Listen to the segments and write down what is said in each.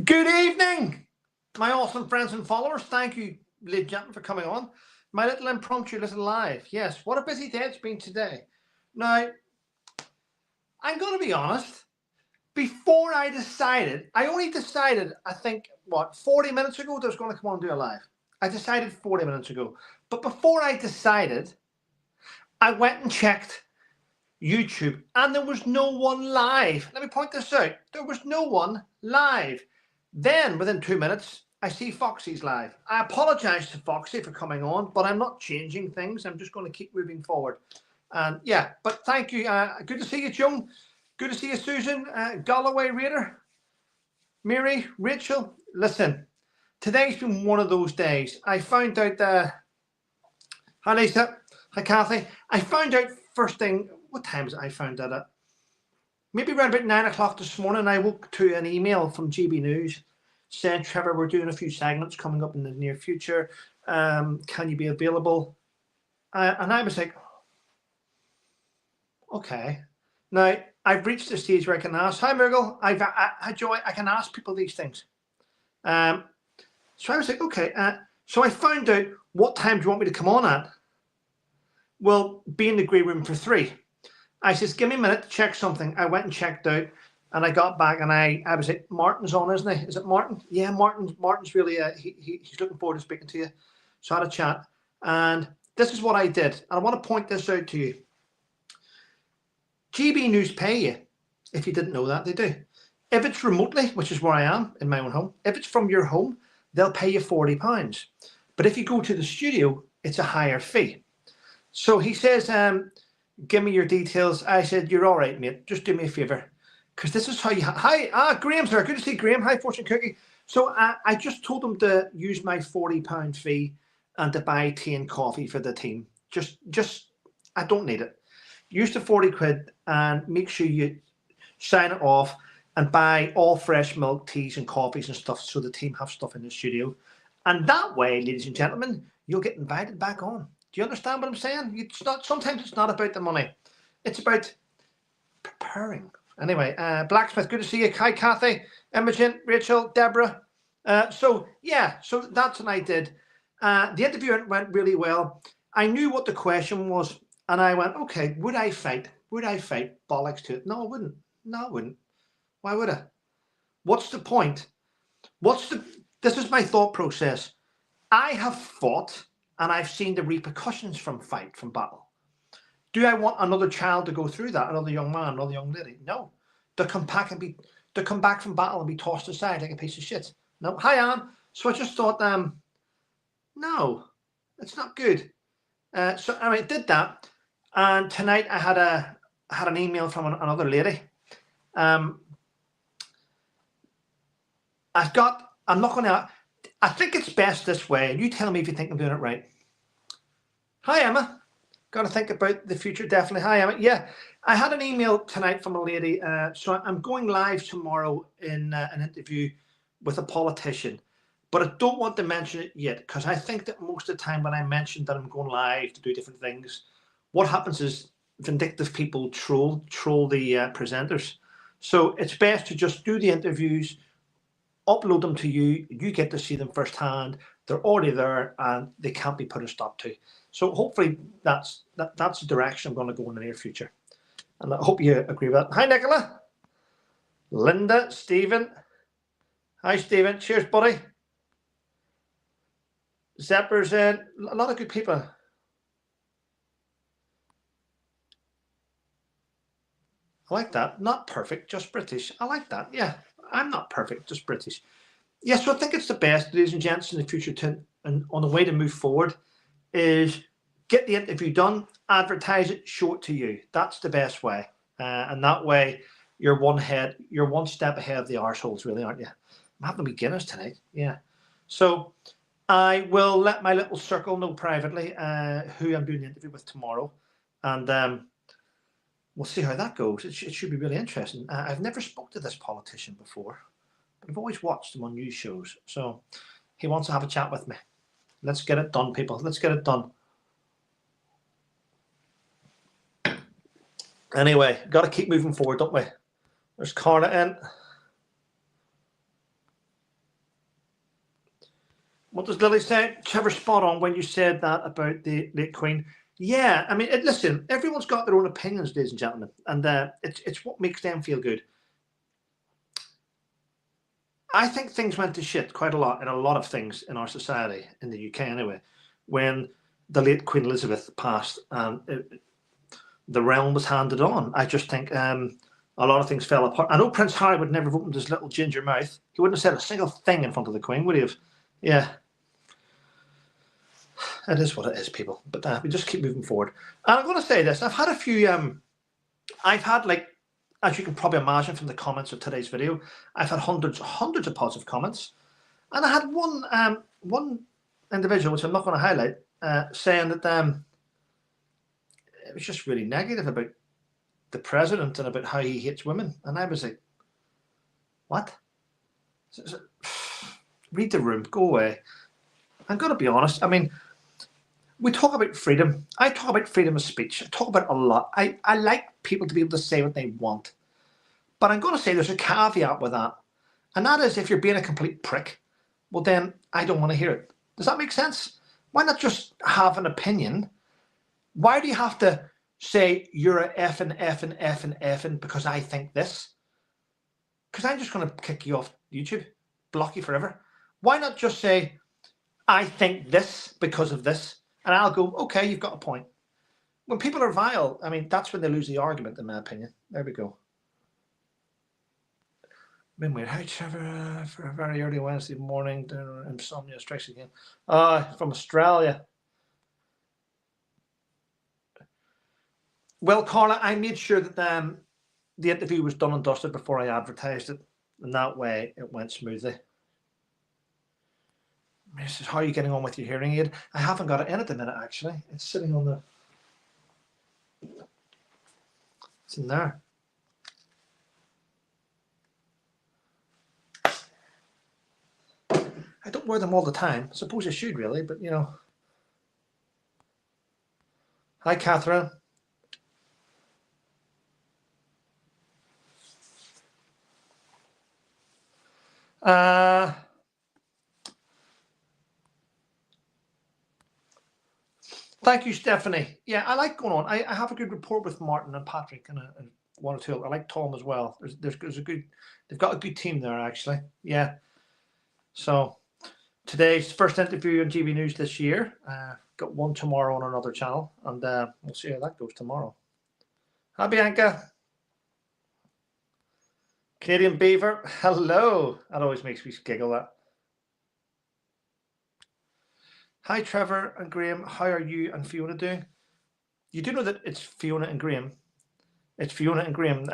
Good evening, my awesome friends and followers. Thank you, ladies and gentlemen, for coming on. My little impromptu little live. Yes, what a busy day it's been today. Now, I'm going to be honest. Before I only decided, I think, 40 minutes ago that I was going to come on and do a live. I decided 40 minutes ago. But before I decided, I went and checked YouTube and there was no one live. Let me point this out. There was no one live. Then, within 2 minutes, I see Foxy's live. I apologize to Foxy for coming on, but I'm not changing things. I'm just going to keep moving forward. And yeah, but thank you. Good to see you, Joan. Good to see you, Susan. Galloway Raider. Mary, Rachel. Listen, today's been one of those days. I found out hi, Lisa. Hi, Kathy. I found out first thing. What time is it? I found that at maybe around about 9 o'clock this morning. I woke to an email from GB News said, Trevor, we're doing a few segments coming up in the near future. Can you be available? And I was like, okay. Now, I've reached the stage where I can ask, hi, Murgle, I Joy, I can ask people these things. So I was like, okay. So I found out, what time do you want me to come on at? Well, be in the grey room for 3. I says, give me a minute to check something. I went and checked out. And I got back and I was like, Martin's on, isn't he? Is it Martin? Yeah, Martin's really, he's looking forward to speaking to you. So I had a chat. And this is what I did. And I want to point this out to you. GB News pay you. If you didn't know that, they do. If it's remotely, which is where I am in my own home, if it's from your home, they'll pay you £40. But if you go to the studio, it's a higher fee. So he says, give me your details. I said, you're all right, mate. Just do me a favour. Because this is how you... Hi, Graham's there. Good to see Graham. Hi, Fortune Cookie. So I just told him to use my £40 fee and to buy tea and coffee for the team. Just I don't need it. Use the 40 quid and make sure you sign it off and buy all fresh milk, teas and coffees and stuff so the team have stuff in the studio. And that way, ladies and gentlemen, you'll get invited back on. Do you understand what I'm saying? Sometimes it's not about the money. It's about preparing. Anyway, Blacksmith, good to see you. Hi, Kathy, Imogen, Rachel, Deborah. So that's what I did. The interview went really well. I knew what the question was, and I went, okay, would I fight? Would I fight? Bollocks to it. No, I wouldn't. No, I wouldn't. Why would I? What's the point? This is my thought process. I have fought, and I've seen the repercussions from battle. Do I want another child to go through that? Another young man, another young lady? No. To come back from battle and be tossed aside like a piece of shit. No. Hi, Anne. So I just thought, no, it's not good. So I did that, and tonight I had an email from another lady. I think it's best this way. You tell me if you think I'm doing it right. Hi, Emma. Got to think about the future, definitely. Hi, Emma. Yeah, I had an email tonight from a lady. So I'm going live tomorrow in an interview with a politician, but I don't want to mention it yet because I think that most of the time when I mention that I'm going live to do different things, what happens is vindictive people troll the presenters. So it's best to just do the interviews, upload them to you. You get to see them firsthand. They're already there and they can't be put a stop to. So hopefully that's the direction I'm going to go in the near future. And I hope you agree with that. Hi, Nicola. Linda, Stephen. Hi, Stephen. Cheers, buddy. Zeppers in. A lot of good people. I like that. Not perfect, just British. I like that. Yeah, I'm not perfect, just British. Yeah, so I think it's the best, ladies and gents, in the future and on the way to move forward is get the interview done, advertise it, show it to you. That's the best way. And that way you're one step ahead of the arseholes, really, aren't you? I'm having beginners tonight. Yeah. So I will let my little circle know privately who I'm doing the interview with tomorrow. And we'll see how that goes. It should be really interesting. I've never spoke to this politician before, but I've always watched him on news shows. So he wants to have a chat with me. Let's get it done, people. Let's get it done. Anyway, got to keep moving forward, don't we? There's Carla in. What does Lily say? Trevor, spot on when you said that about the late Queen. Yeah, I mean, listen, everyone's got their own opinions, ladies and gentlemen, and it's what makes them feel good. I think things went to shit quite a lot in a lot of things in our society, in the UK anyway, when the late Queen Elizabeth passed and the realm was handed on. I just think a lot of things fell apart. I know Prince Harry would never have opened his little ginger mouth. He wouldn't have said a single thing in front of the Queen, would he have? Yeah. It is what it is, people. But we just keep moving forward. And I'm going to say this. I've had a few, I've had, like, as you can probably imagine from the comments of today's video, I've had hundreds of positive comments. And I had one individual, which I'm not going to highlight, saying that it was just really negative about the president and about how he hates women. And I was like, what? Read the room, go away. I'm going to be honest. I mean, we talk about freedom. I talk about freedom of speech. I talk about it a lot. I like people to be able to say what they want. But I'm going to say there's a caveat with that. And that is if you're being a complete prick, well, then I don't want to hear it. Does that make sense? Why not just have an opinion? Why do you have to say you're a effing because I think this? Because I'm just going to kick you off YouTube, block you forever. Why not just say, I think this because of this? And I'll go, okay, you've got a point. When people are vile, I mean, that's when they lose the argument, in my opinion. There we go. Midway, hi Trevor, for a very early Wednesday morning, insomnia strikes again. From Australia. Well, Carla, I made sure that the interview was done and dusted before I advertised it. And that way it went smoothly. Says, how are you getting on with your hearing aid? I haven't got it in at the minute, actually. It's sitting on the... It's in there. I don't wear them all the time. I suppose I should, really, but, you know. Hi, Catherine. Thank you, Stephanie. Yeah, I like going on. I have a good rapport with Martin and Patrick and one or two. I like Tom as well. There's a good. They've got a good team there, actually. Yeah. So today's first interview on GB News this year. Got one tomorrow on another channel, and we'll see how that goes tomorrow. Hi, Bianca. Canadian Beaver. Hello. That always makes me giggle. That. Hi, Trevor and Graham. How are you and Fiona doing? You do know that it's Fiona and Graham. It's Fiona and Graham.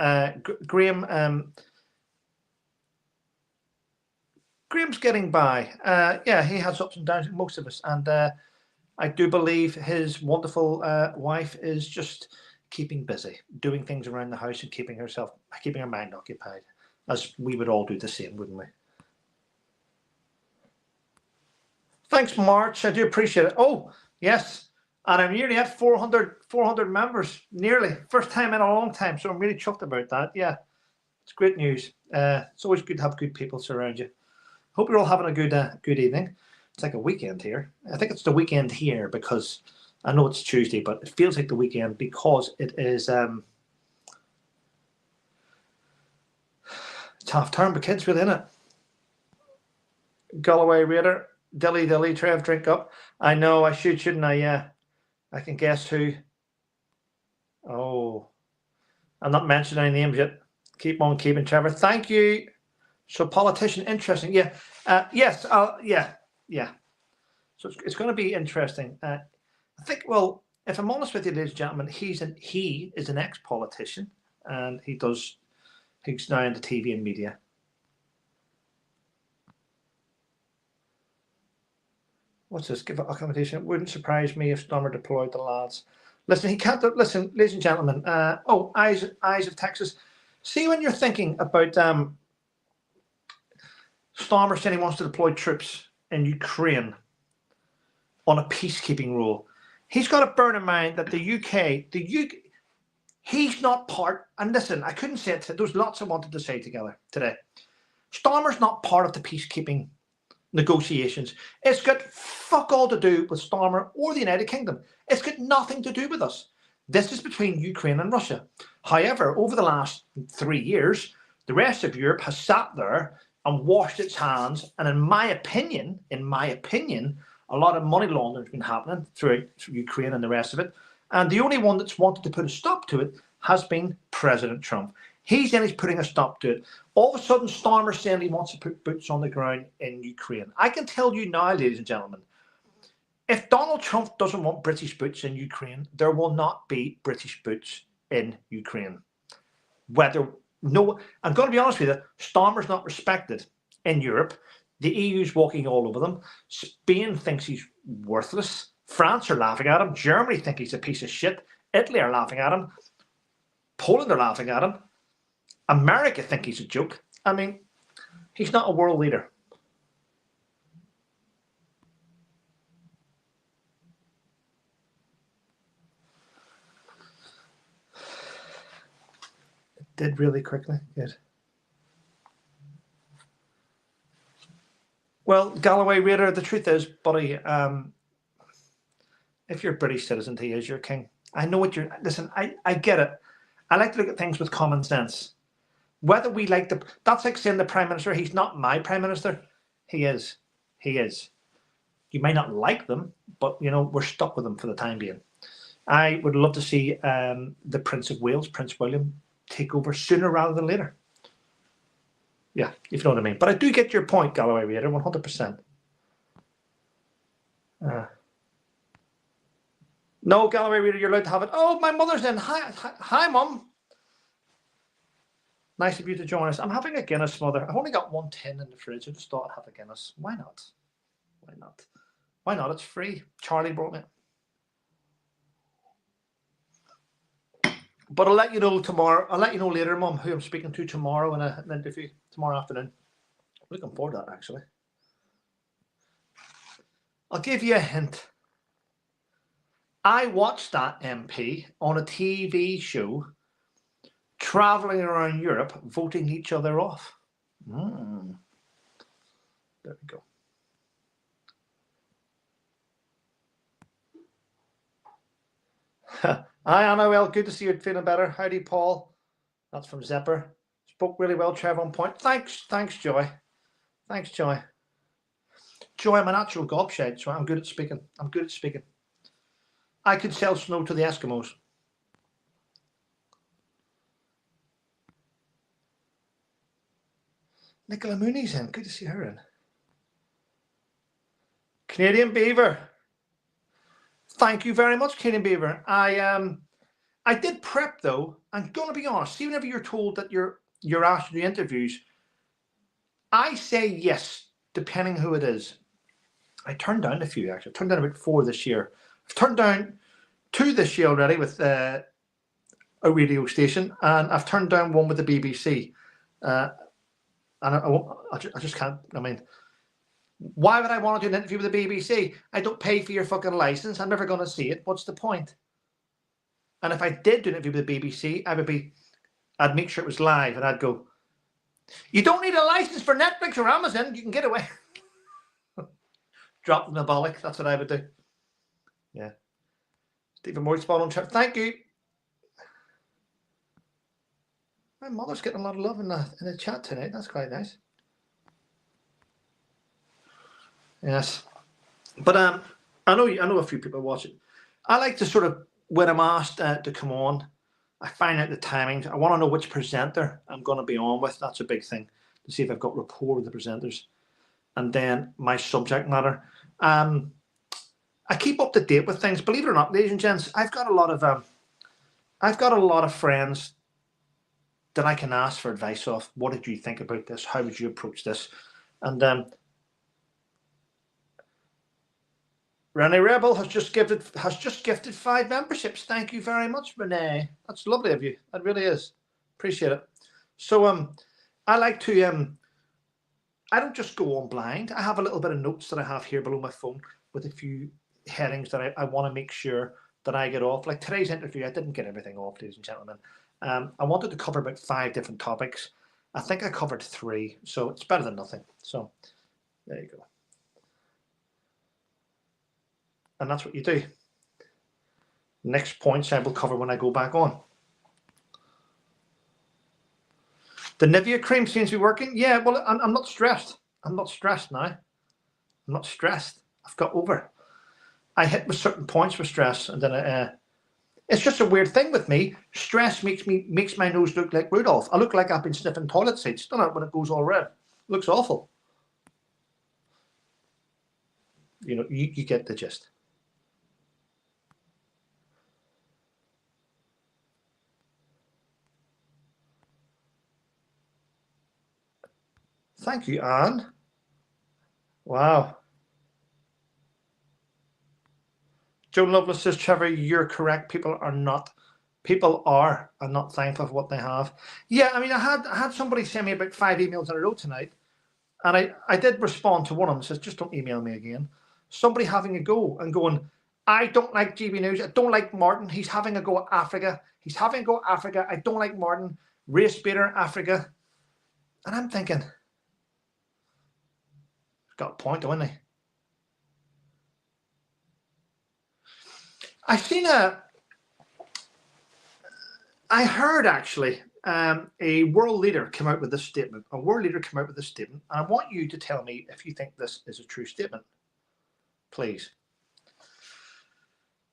Graham's getting by. Yeah, he has ups and downs, most of us. And I do believe his wonderful wife is just keeping busy, doing things around the house and keeping her mind occupied, as we would all do the same, wouldn't we? Thanks, March. I do appreciate it. Oh, yes. And I'm nearly at 400 members. Nearly. First time in a long time. So I'm really chuffed about that. Yeah. It's great news. It's always good to have good people surround you. Hope you're all having a good evening. It's like a weekend here. I think it's the weekend here because I know it's Tuesday, but it feels like the weekend because it is it's half term, but kids really in it. Galloway Raider. Dilly, Trev, drink up. I know, I shouldn't I? Yeah. I can guess who. Oh. I'm not mentioning any names yet. Keep on keeping, Trevor. Thank you. So, politician, interesting. Yeah. Yes. Yeah. So, it's going to be interesting. I think, well, if I'm honest with you, ladies and gentlemen, he is an ex-politician and he's now into TV and media. What's this? Give accommodation. It wouldn't surprise me if Stormer deployed the lads. Listen, he can't. Listen, ladies and gentlemen. Eyes of Texas. See, when you're thinking about Stormer saying he wants to deploy troops in Ukraine on a peacekeeping role, he's got to bear in mind that the UK, he's not part. And listen, I couldn't say it. There's lots I wanted to say together today. Stormer's not part of the peacekeeping negotiations. It's got fuck all to do with Starmer or the United Kingdom. It's got nothing to do with us. This is between Ukraine and Russia. However, over the last 3 years, the rest of Europe has sat there and washed its hands. And in my opinion, a lot of money laundering has been happening through Ukraine and the rest of it. And the only one that's wanted to put a stop to it has been President Trump. He's putting a stop to it. All of a sudden, Starmer's saying he wants to put boots on the ground in Ukraine. I can tell you now, ladies and gentlemen, if Donald Trump doesn't want British boots in Ukraine, there will not be British boots in Ukraine. I'm going to be honest with you, Starmer's not respected in Europe. The EU's walking all over them. Spain thinks he's worthless. France are laughing at him. Germany think he's a piece of shit. Italy are laughing at him. Poland are laughing at him. America think he's a joke. I mean, he's not a world leader. It did really quickly. Good. Well, Galloway Raider, the truth is, buddy, if you're a British citizen, he is your king. I know what you're... Listen, I get it. I like to look at things with common sense. Whether we like the... That's like saying the Prime Minister, he's not my Prime Minister. He is. He is. You may not like them, but, you know, we're stuck with them for the time being. I would love to see the Prince of Wales, Prince William, take over sooner rather than later. Yeah, if you know what I mean. But I do get your point, Galloway Raider, 100%. No, Galloway Raider, you're allowed to have it. Oh, my mother's in. Hi, Mum. Nice of you to join us. I'm having a Guinness, Mother. I've only got one tin in the fridge. I just thought I'd have a Guinness. Why not? Why not? Why not? It's free. Charlie brought me it. But I'll let you know tomorrow. I'll let you know later, Mum, who I'm speaking to tomorrow in an interview tomorrow afternoon. Looking forward to that, actually. I'll give you a hint. I watched that MP on a TV show traveling around Europe voting each other off. There we go. Hi, Annabelle. Good to see you feeling better. Howdy, Paul. That's from Zepper. Spoke really well, Trevor, on point. Thanks, Joy. Thanks, Joy. Joy, I'm a natural gobshite, so I'm good at speaking. I could sell snow to the Eskimos. Nicola Mooney's in. Good to see her in. Canadian Beaver. Thank you very much, Canadian Beaver. I did prep though. I'm going to be honest. See, whenever you're told that you're asked to do interviews, I say yes, depending who it is. I turned down a few actually. I turned down about 4 this year. I've turned down 2 this year already with a radio station, and I've turned down 1 with the BBC. And I just can't. I mean, why would I want to do an interview with the BBC? I don't pay for your fucking license. I'm never going to see it. What's the point? And if I did do an interview with the BBC, I'd make sure it was live, and I'd go, "You don't need a license for Netflix or Amazon. You can get away." Drop the bollock. That's what I would do. Yeah. Stephen Moore, spot on chat. Thank you. My mother's getting a lot of love in the chat tonight. That's quite nice. Yes. But I know a few people watch it. I like to sort of, when I'm asked to come on, I find out the timings. I want to know which presenter I'm going to be on with. That's a big thing, to see if I've got rapport with the presenters. And then my subject matter. I keep up to date with things. Believe it or not, ladies and gents, I've got a lot of friends that I can ask for advice of. What did you think about this? How would you approach this? And Renee Rebel has just gifted 5 memberships. Thank you very much, Renee. That's lovely of you. That really is. Appreciate it. So I like to I don't just go on blind. I have a little bit of notes that I have here below my phone with a few headings that I want to make sure that I get off. Like today's interview, I didn't get everything off, ladies and gentlemen. I wanted to cover about 5 different topics. I think I covered 3, so it's better than nothing. So there you go. And that's what you do. Next points I will cover when I go back on. The Nivea cream seems to be working. Yeah, well, I'm not stressed. I'm not stressed now. I'm not stressed. I've got over. I hit with certain points with stress, and then it's just a weird thing with me. Stress makes my nose look like Rudolph. I look like I've been sniffing toilet seats. Don't know when it goes all red. It looks awful. You know, you get the gist. Thank you, Anne. Wow. Joe Lovelace says, Trevor, you're correct. People are not thankful for what they have. Yeah, I mean, I had somebody send me about 5 emails in a row tonight, and I did respond to one of them. Says, just don't email me again. Somebody having a go and going, I don't like GB News. I don't like Martin. He's having a go at Africa. He's having a go at Africa. I don't like Martin. Race baiter, Africa. And I'm thinking, he's got a point, don't he? I heard actually a world leader come out with this statement. A world leader come out with this statement, and I want you to tell me if you think this is a true statement, please.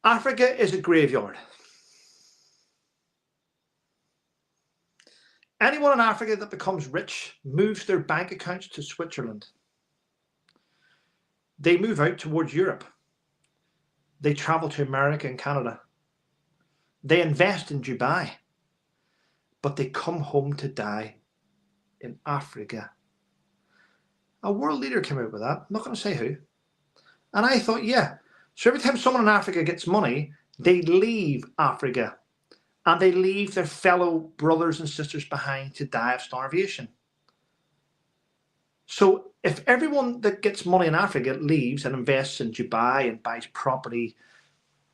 Africa is a graveyard. Anyone in Africa that becomes rich moves their bank accounts to Switzerland. They move out towards Europe. They travel to America and Canada. They invest in Dubai, but they come home to die in Africa. A world leader came out with that. I'm not going to say who. And I thought, yeah. So every time someone in Africa gets money, they leave Africa and they leave their fellow brothers and sisters behind to die of starvation. So if everyone that gets money in Africa leaves and invests in Dubai and buys property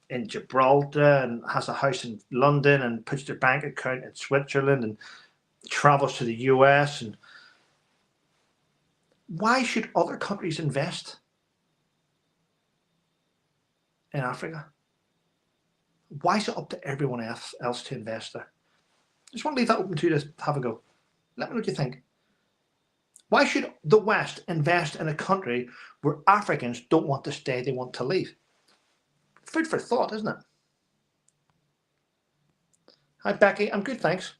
in Gibraltar and has a house in London and puts their bank account in Switzerland and travels to the US, and why should other countries invest in Africa? Why is it up to everyone else to invest there? I just want to leave that open to you to have a go. Let me know what you think. Why should the West invest in a country where Africans don't want to stay, they want to leave? Food for thought, isn't it? Hi, Becky. I'm good, thanks.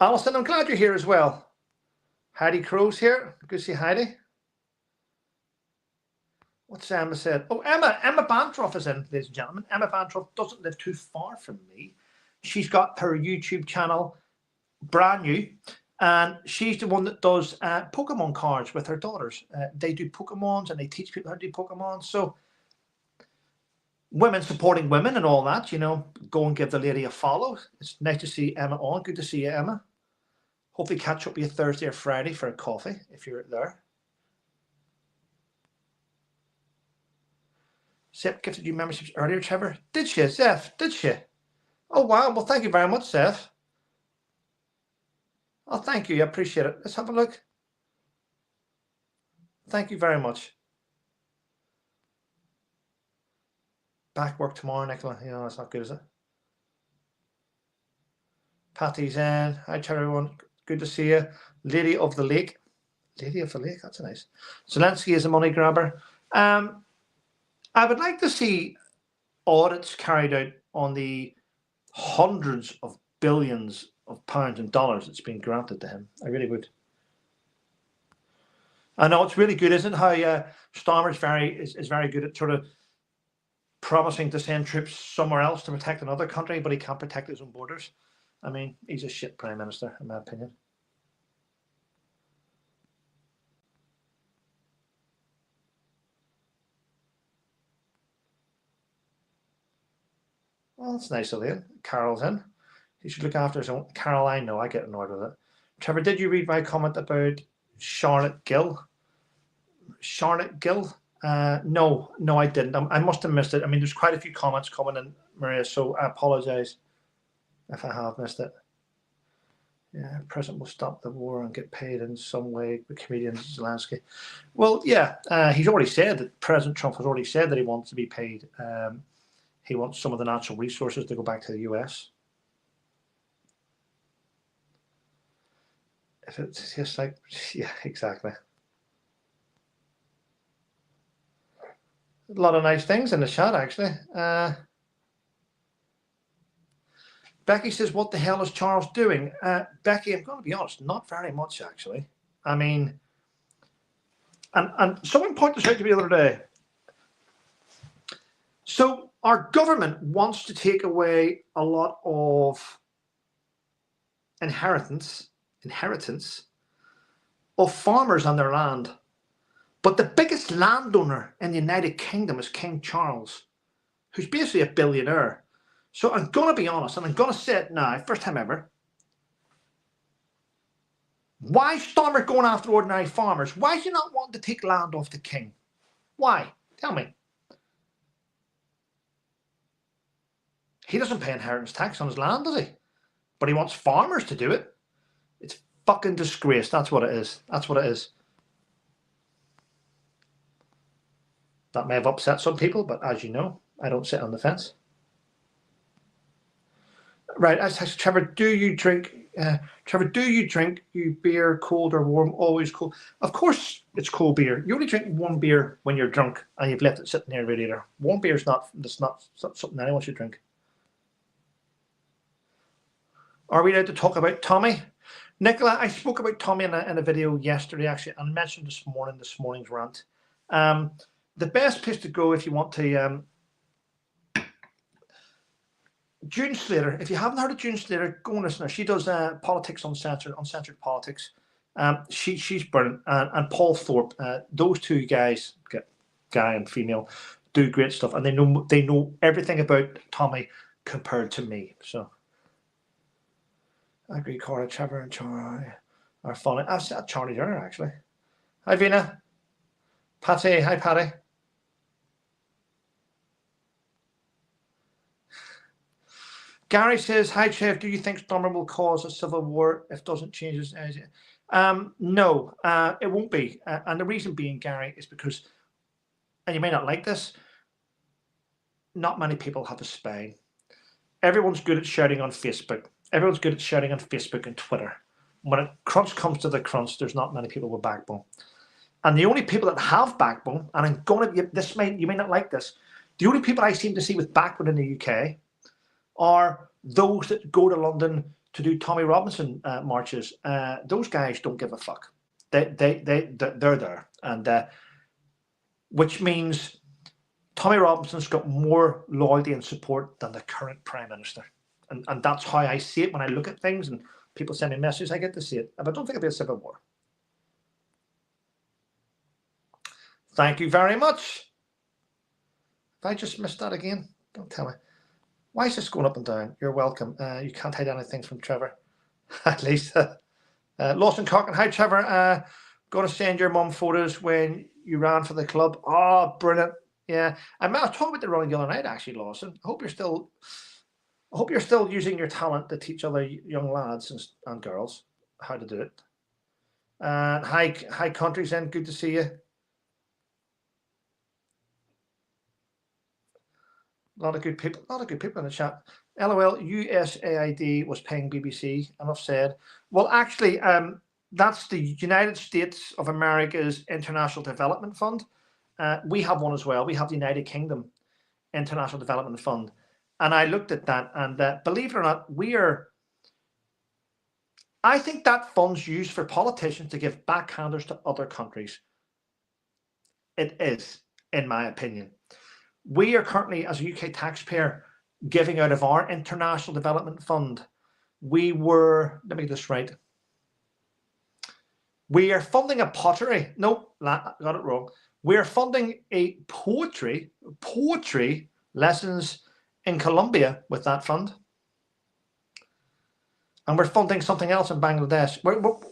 Alison, I'm glad you're here as well. Heidi Crow's here. Good to see Heidi. What's Emma said? Oh, Emma Bantroff is in, ladies and gentlemen. Emma Bantroff doesn't live too far from me. She's got her YouTube channel, brand new, and she's the one that does Pokemon cards with her daughters. They do Pokemons and they teach people how to do Pokemon. So women supporting women and all that, you know, go and give the lady a follow. It's nice to see Emma on. Good to see you, Emma. Hopefully catch up with you Thursday or Friday for a coffee if you're there. Seth gifted you memberships earlier, Trevor. Did she, Seth? Did she? Oh, wow. Well, thank you very much, Seth. Oh, thank you. I appreciate it. Let's have a look. Thank you very much. Back work tomorrow, Nicola. You know, that's not good, is it? Patty's in. Hi, everyone. Good to see you. Lady of the Lake. Lady of the Lake. That's nice. Zelensky is a money grabber. I would like to see audits carried out on the hundreds of billions of pounds and dollars that's been granted to him. I really would. I know it's really good, isn't it? How Starmer's is very good at sort of promising to send troops somewhere else to protect another country, but he can't protect his own borders. I mean, he's a shit prime minister, in my opinion. Well, that's nice of you. Carol's in. He should look after his own. Carol, I know. I get annoyed with it. Trevor, did you read my comment about Charlotte Gill? Charlotte Gill? No, I didn't. I must have missed it. I mean, there's quite a few comments coming in, Maria, so I apologise if I have missed it. Yeah, President will stop the war and get paid in some way. The comedian Zelensky. Well, yeah, he's already said that President Trump has already said that he wants to be paid. He wants some of the natural resources to go back to the US. If it's just like, yeah, exactly. A lot of nice things in the chat, actually. Becky says, what the hell is Charles doing? Becky, I'm going to be honest, not very much, actually. I mean, and someone pointed this out to me the other day. So our government wants to take away a lot of inheritance of farmers on their land. But the biggest landowner in the United Kingdom is King Charles, who's basically a billionaire. So I'm going to be honest, and I'm going to say it now, first time ever. Why is Starmer going after ordinary farmers? Why is he not wanting to take land off the king? Why? Tell me. He doesn't pay inheritance tax on his land, does he? But he wants farmers to do it. It's fucking disgrace. That's what it is. That's what it is. That may have upset some people, but as you know, I don't sit on the fence. Right, Trevor, do you drink your beer cold or warm? Always cold. Of course it's cold beer. You only drink warm beer when you're drunk and you've left it sitting near the radiator. Warm beer is not something anyone should drink. Are we allowed to talk about Tommy? Nicola, I spoke about Tommy in a video yesterday, actually, and mentioned this morning's rant. The best place to go if you want to June Slater, if you haven't heard of June Slater, go and listen to her. She does politics uncensored politics. She's brilliant, and Paul Thorpe. Those two guys, guy and female, do great stuff, and they know everything about Tommy compared to me. So I agree. Cora, Trevor, and Charlie are funny. I've said Charlie Turner actually. Hi Vina, Patty. Hi Patty. Gary says, hi, Trev, do you think Stormer will cause a civil war if it doesn't change his... No, it won't be. And the reason being, Gary, is because, and you may not like this, not many people have a spine. Everyone's good at shouting on Facebook. Everyone's good at shouting on Facebook and Twitter. When it crunch comes to the crunch, there's not many people with backbone. And the only people that have backbone, and I'm going to, you may not like this, the only people I seem to see with backbone in the UK are those that go to London to do Tommy Robinson marches. Those guys don't give a fuck. They're there, and which means Tommy Robinson's got more loyalty and support than the current Prime Minister, and that's how I see it when I look at things and people send me messages. I get to see it, but I don't think it'll be a civil war. Thank you very much. If I just missed that again, don't tell me. Why is this going up and down? You're welcome. You can't hide anything from Trevor. At least. Lawson Cochran. Hi, Trevor. Going to send your mum photos when you ran for the club. Oh, brilliant. Yeah. I was talking about the running the other night, actually, Lawson. I hope you're still using your talent to teach other young lads and girls how to do it. Hi, Countries End. Good to see you. A lot of good people in the chat. LOL, USAID was paying BBC. Enough said. Well, actually, that's the United States of America's International Development Fund. We have one as well. We have the United Kingdom International Development Fund. And I looked at that, and believe it or not, I think that fund's used for politicians to give backhanders to other countries. It is, in my opinion. We are currently, as a UK taxpayer, giving out of our International Development Fund. Let me get this right. We are funding a pottery. Nope, I got it wrong. We are funding a poetry lessons in Colombia with that fund. And we're funding something else in Bangladesh.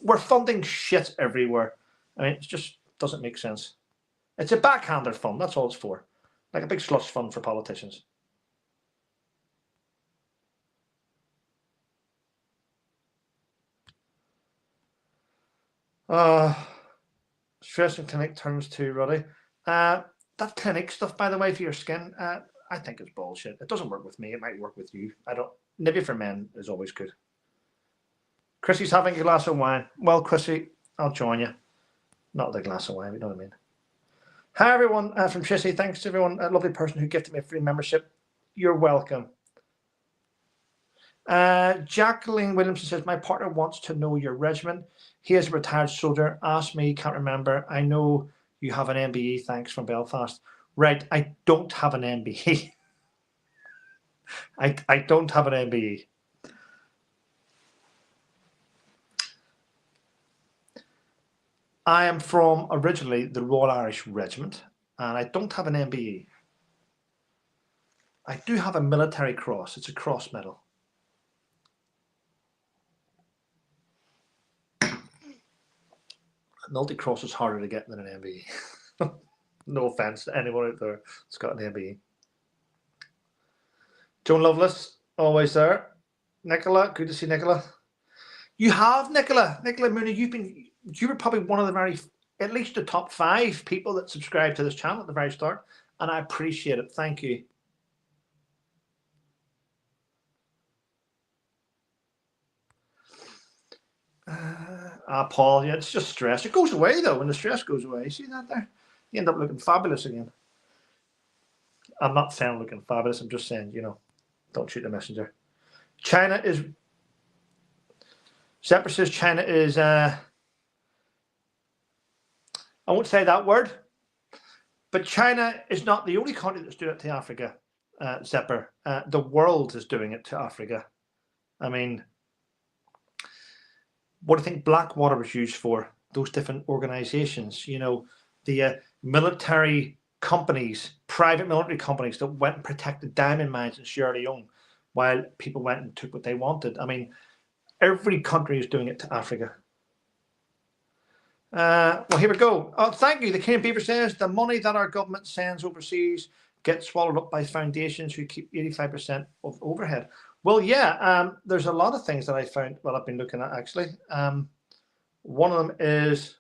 We're funding shit everywhere. I mean, it just doesn't make sense. It's a backhander fund. That's all it's for. Like a big slush fund for politicians. Stress and clinic turns to ruddy. That clinic stuff, by the way, for your skin, I think it's bullshit. It doesn't work with me. It might work with you. I don't. Maybe for men is always good. Chrissy's having a glass of wine. Well, Chrissy, I'll join you. Not the glass of wine, you know what I mean. Hi, everyone from Trissy. Thanks to everyone, a lovely person who gifted me a free membership. You're welcome. Jacqueline Williamson says, my partner wants to know your regimen. He is a retired soldier. Ask me, can't remember. I know you have an MBE. Thanks, from Belfast. Right, I don't have an MBE. I don't have an MBE. I am from originally the Royal Irish Regiment, and I don't have an MBE. I do have a military cross. It's a cross medal. A multi-cross is harder to get than an MBE. No offense to anyone out there that's got an MBE. Joan Lovelace, always there. Nicola, good to see Nicola. You have, Nicola Mooney. You were probably one of the at least the top 5 people that subscribed to this channel at the very start, and I appreciate it. Thank you. Paul, yeah, it's just stress. It goes away though when the stress goes away. See that there? You end up looking fabulous again. I'm not saying looking fabulous. I'm just saying, don't shoot the messenger. China is. Zephyr says China is. I won't say that word, but China is not the only country that's doing it to Africa. Zephyr, the world is doing it to Africa. I mean, what do you think Blackwater was used for? Those different organizations, the military companies, private military companies that went and protected diamond mines in Sierra Leone while people went and took what they wanted. I mean, every country is doing it to Africa. Well, here we go. Oh, thank you. The King Beaver says the money that our government sends overseas gets swallowed up by foundations who keep 85% of overhead. Well, yeah, there's a lot of things that I found, I've been looking at actually. One of them is,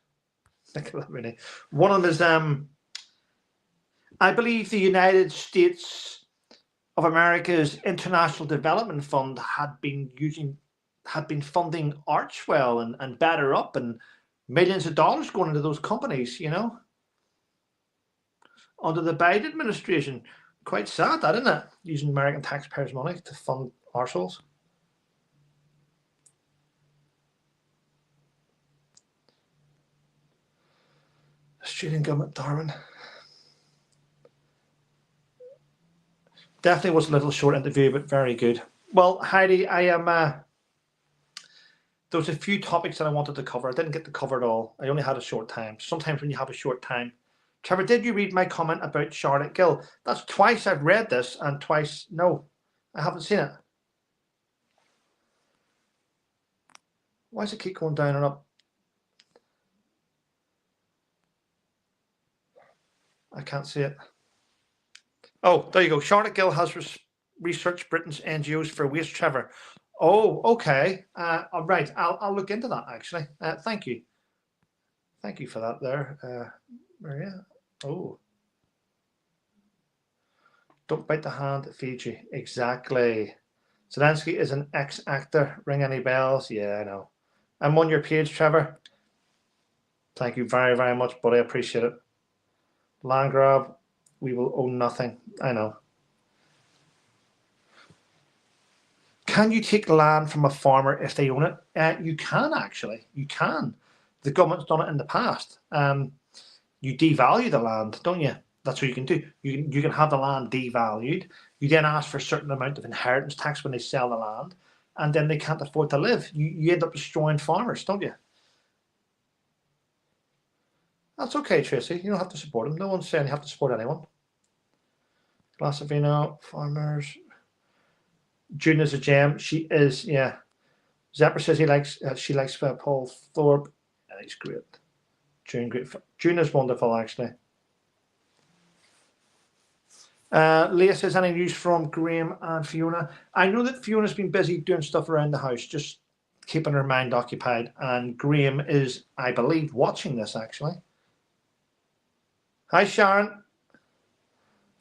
I believe the United States of America's International Development Fund had been funding Archwell and Better Up, and millions of dollars going into those companies, under the Biden administration. Quite sad, that, isn't it? Using American taxpayers' money to fund arseholes. Australian government, Darwin. Definitely was a little short interview, but very good. Well, Heidi, I am. There was a few topics that I wanted to cover. I didn't get to cover it all. I only had a short time. Sometimes when you have a short time. Trevor, did you read my comment about Charlotte Gill? That's twice I've read this, and twice, no, I haven't seen it. Why does it keep going down and up? I can't see it. Oh, there you go. Charlotte Gill has researched Britain's NGOs for waste, Trevor. Oh, okay. All right. I'll look into that, actually. Thank you. Thank you for that there, Maria. Oh. Don't bite the hand that feeds you. Exactly. Zelensky is an ex-actor. Ring any bells? Yeah, I know. I'm on your page, Trevor. Thank you very, very much, buddy. I appreciate it. Land grab. We will own nothing. I know. Can you take land from a farmer if they own it? You can, actually. You can. The government's done it in the past. You devalue the land, don't you? That's what you can do. You can have the land devalued. You then ask for a certain amount of inheritance tax when they sell the land, and then they can't afford to live. You end up destroying farmers, don't you? That's okay, Tracy. You don't have to support them. No one's saying you have to support anyone. Glass of vino, farmers. June is a gem. She is, yeah. Zapper says she likes Paul Thorpe. Yeah, he's great. June, great. June is wonderful, actually. Leah says, any news from Graham and Fiona? I know that Fiona's been busy doing stuff around the house, just keeping her mind occupied. And Graham is, I believe, watching this actually. Hi, Sharon.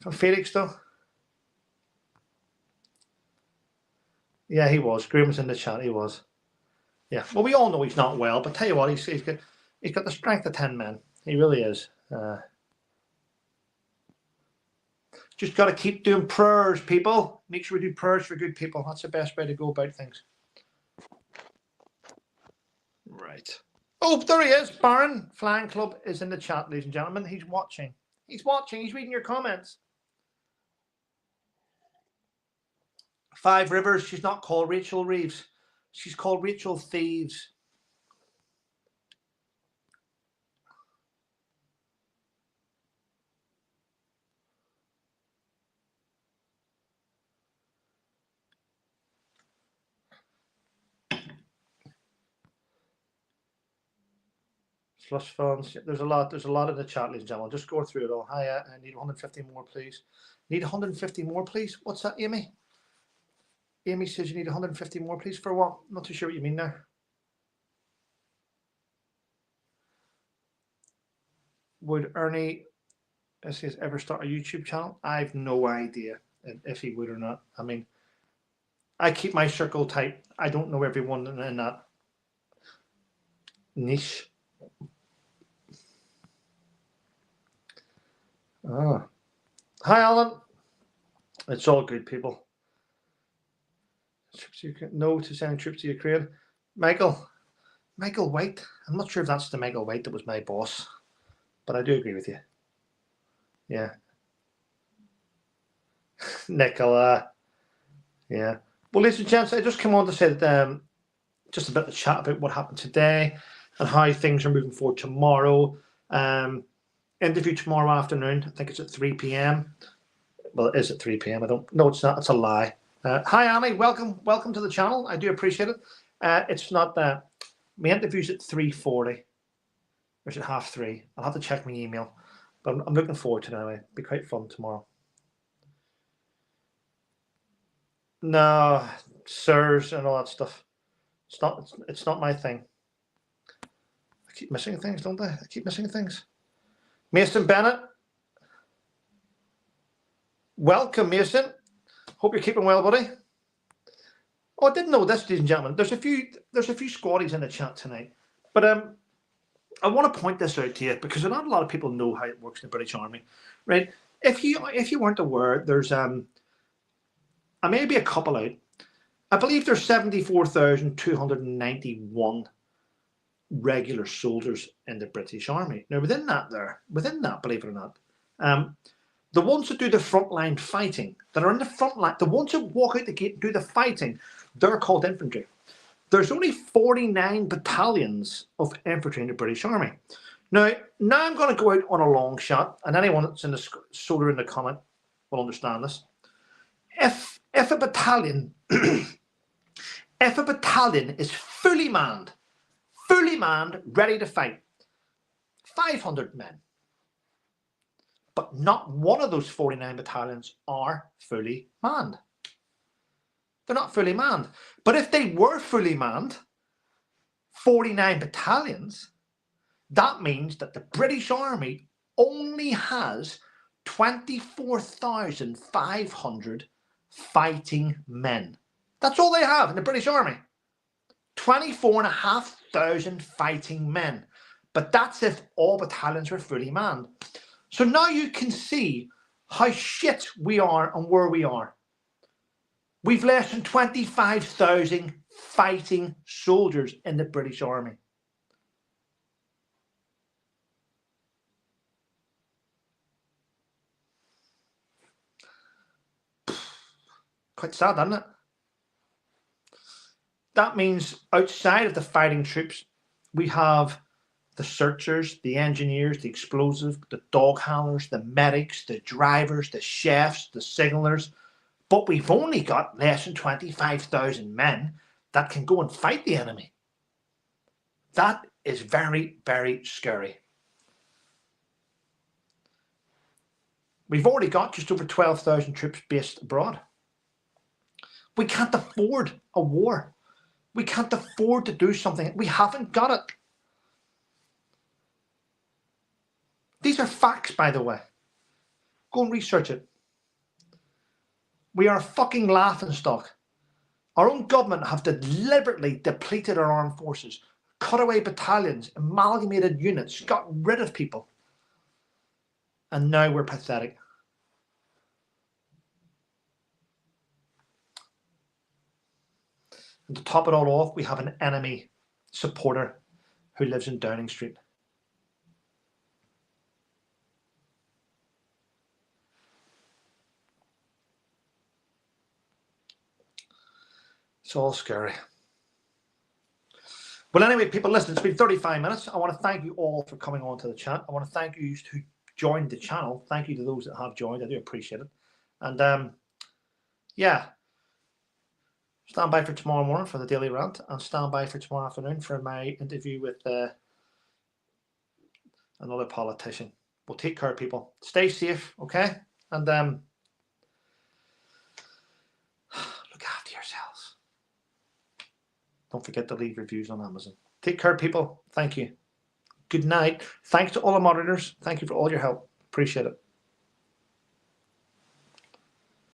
From Felix, though. Yeah, he was. Graham was in the chat. He was. Yeah. Well, we all know he's not well, but tell you what, he's got the strength of 10 men. He really is. Just got to keep doing prayers, people. Make sure we do prayers for good people. That's the best way to go about things. Right. Oh, there he is. Baron Flying Club is in the chat, ladies and gentlemen. He's watching. He's watching. He's reading your comments. Five Rivers. She's not called Rachel Reeves. She's called Rachel Thieves. Slush funds. There's a lot in the chat, ladies and gentlemen. Just go through it all. Hi, I need 150 more, please. Need 150 more, please. What's that, Amy? Amy says you need 150 more, please. For what? I'm not too sure what you mean there. Would Ernie says ever start a YouTube channel? I have no idea if he would or not. I mean, I keep my circle tight. I don't know everyone in that niche. Ah. Hi, Alan. It's all good, people. No to sending troops to Ukraine. Michael White. I'm not sure if that's the Michael White that was my boss, but I do agree with you. Yeah. Nicola. Yeah. Well, ladies and gents, I just come on to say that just a bit of chat about what happened today and how things are moving forward tomorrow. Interview tomorrow afternoon. I think it's at 3 p.m. Well, it is at 3 p.m. I don't. No, it's not. It's a lie. Hi, Annie. Welcome to the channel. I do appreciate it. It's not that. My interview's at 3:40. Or is it 3:30? I'll have to check my email. But I'm looking forward to it anyway. It'll be quite fun tomorrow. No, sirs and all that stuff. It's not my thing. I keep missing things, don't I? I keep missing things. Mason Bennett. Welcome, Mason. Hope you're keeping well, buddy. Oh, I didn't know this, ladies and gentlemen. There's a few squaddies in the chat tonight. But I want to point this out to you because not a lot of people know how it works in the British Army. Right? If you weren't aware, there's maybe a couple out. I believe there's 74,291 regular soldiers in the British Army. Now, within that, believe it or not, the ones that do the frontline fighting, that are in the front line, the ones that walk out the gate and do the fighting, they're called infantry. There's only 49 battalions of infantry in the British Army. Now I'm going to go out on a long shot, and anyone that's in the soldier in the comment will understand this. If a battalion, is fully manned, ready to fight, 500 men. But not one of those 49 battalions are fully manned. They're not fully manned. But if they were fully manned, 49 battalions, that means that the British Army only has 24,500 fighting men. That's all they have in the British Army. 24,500 fighting men. But that's if all battalions were fully manned. So now you can see how shit we are and where we are. We've less than 25,000 fighting soldiers in the British Army. Quite sad, isn't it? That means outside of the fighting troops, we have the searchers, the engineers, the explosive, the dog handlers, the medics, the drivers, the chefs, the signalers. But we've only got less than 25,000 men that can go and fight the enemy. That is very, very scary. We've already got just over 12,000 troops based abroad. We can't afford a war. We can't afford to do something. We haven't got it. These are facts, by the way. Go and research it. We are a fucking laughingstock. Our own government have deliberately depleted our armed forces, cut away battalions, amalgamated units, got rid of people. And now we're pathetic. And to top it all off, we have an enemy supporter who lives in Downing Street. It's all scary. Well, anyway, people, listen, it's been 35 minutes. I want to thank you all for coming on to the chat. I want to thank you who joined the channel. Thank you to those that have joined. I do appreciate it. And yeah, stand by for tomorrow morning for the daily rant, and stand by for tomorrow afternoon for my interview with another politician. Well, take care, people. Stay safe, okay? And look after yourselves. Don't forget to leave reviews on Amazon. Take care, people. Thank you. Good night. Thanks to all the moderators. Thank you for all your help. Appreciate it.